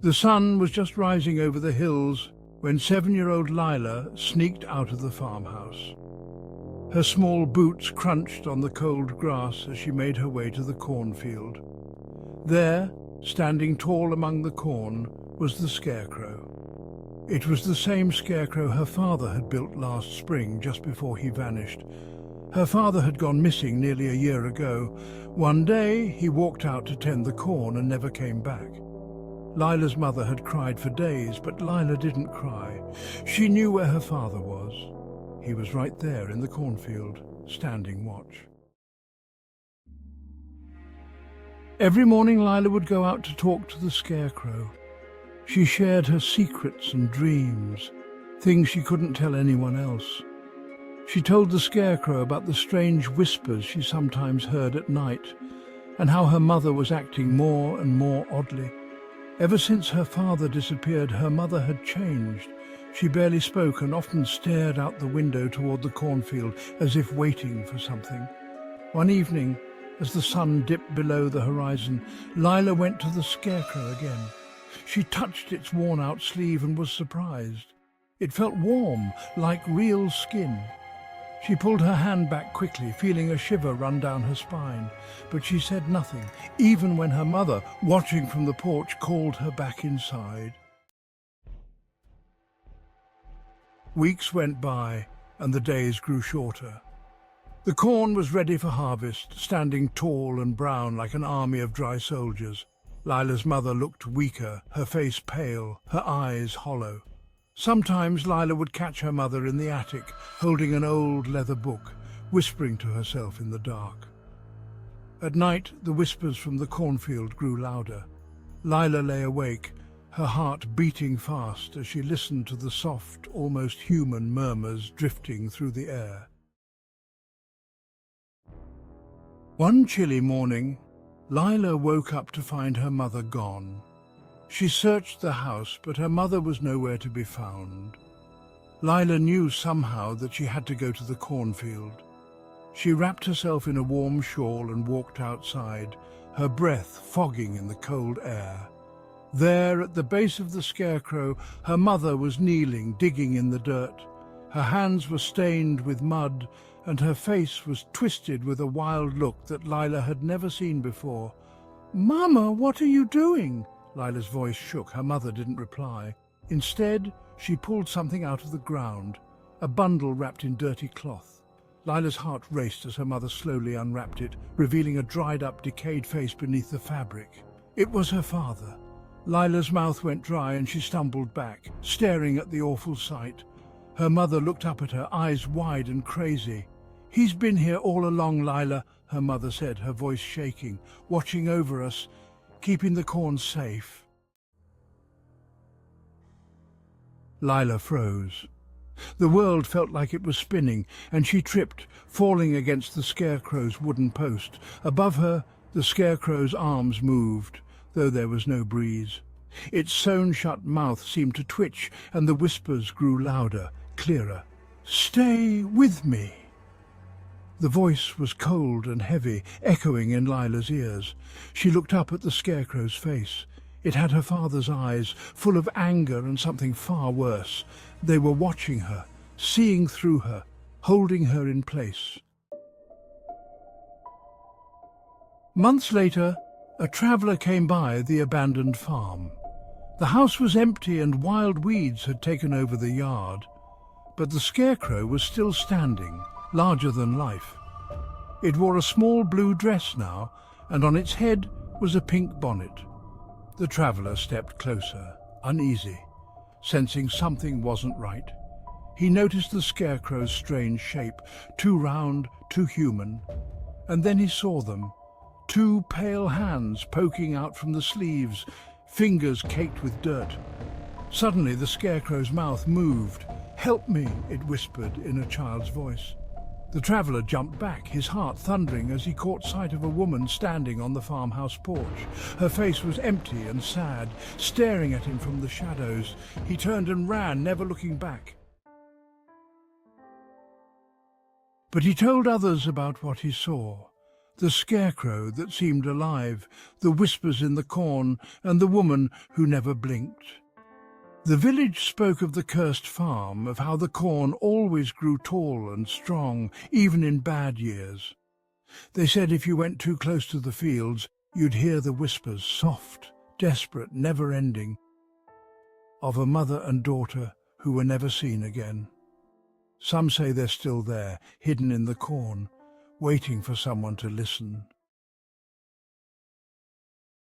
The sun was just rising over the hills when 7-year-old Lila sneaked out of the farmhouse. Her small boots crunched on the cold grass as she made her way to the cornfield. There, standing tall among the corn, was the scarecrow. It was the same scarecrow her father had built last spring, just before he vanished. Her father had gone missing nearly a year ago. One day, he walked out to tend the corn and never came back. Lila's mother had cried for days, but Lila didn't cry. She knew where her father was. He was right there in the cornfield, standing watch. Every morning Lila would go out to talk to the scarecrow. She shared her secrets and dreams, things she couldn't tell anyone else. She told the scarecrow about the strange whispers she sometimes heard at night, and how her mother was acting more and more oddly. Ever since her father disappeared, her mother had changed. She barely spoke and often stared out the window toward the cornfield, as if waiting for something. One evening, as the sun dipped below the horizon, Lila went to the scarecrow again. She touched its worn-out sleeve and was surprised. It felt warm, like real skin. She pulled her hand back quickly, feeling a shiver run down her spine. But she said nothing, even when her mother, watching from the porch, called her back inside. Weeks went by, and the days grew shorter. The corn was ready for harvest, standing tall and brown like an army of dry soldiers. Lila's mother looked weaker, her face pale, her eyes hollow. Sometimes Lila would catch her mother in the attic, holding an old leather book, whispering to herself in the dark. At night, the whispers from the cornfield grew louder. Lila lay awake, her heart beating fast as she listened to the soft, almost human murmurs drifting through the air. One chilly morning, Lila woke up to find her mother gone. She searched the house, but her mother was nowhere to be found. Lila knew somehow that she had to go to the cornfield. She wrapped herself in a warm shawl and walked outside, her breath fogging in the cold air. There, at the base of the scarecrow, her mother was kneeling, digging in the dirt. Her hands were stained with mud, and her face was twisted with a wild look that Lila had never seen before. "Mama, what are you doing?" Lila's voice shook. Her mother didn't reply. Instead, she pulled something out of the ground, a bundle wrapped in dirty cloth. Lila's heart raced as her mother slowly unwrapped it, revealing a dried-up, decayed face beneath the fabric. It was her father. Lila's mouth went dry and she stumbled back, staring at the awful sight. Her mother looked up at her, eyes wide and crazy. "He's been here all along, Lila," her mother said, her voice shaking, "watching over us, keeping the corn safe." Lila froze. The world felt like it was spinning, and she tripped, falling against the scarecrow's wooden post. Above her, the scarecrow's arms moved, though there was no breeze. Its sewn-shut mouth seemed to twitch, and the whispers grew louder, clearer. "Stay with me." The voice was cold and heavy, echoing in Lila's ears. She looked up at the scarecrow's face. It had her father's eyes, full of anger and something far worse. They were watching her, seeing through her, holding her in place. Months later, a traveller came by the abandoned farm. The house was empty and wild weeds had taken over the yard. But the scarecrow was still standing, larger than life. It wore a small blue dress now, and on its head was a pink bonnet. The traveller stepped closer, uneasy, sensing something wasn't right. He noticed the scarecrow's strange shape, too round, too human. And then he saw them, two pale hands poking out from the sleeves, fingers caked with dirt. Suddenly the scarecrow's mouth moved. "Help me," it whispered in a child's voice. The traveller jumped back, his heart thundering as he caught sight of a woman standing on the farmhouse porch. Her face was empty and sad, staring at him from the shadows. He turned and ran, never looking back. But he told others about what he saw. the scarecrow that seemed alive, the whispers in the corn, and the woman who never blinked. The village spoke of the cursed farm, of how the corn always grew tall and strong, even in bad years. They said if you went too close to the fields, you'd hear the whispers, soft, desperate, never-ending, of a mother and daughter who were never seen again. Some say they're still there, hidden in the corn, waiting for someone to listen.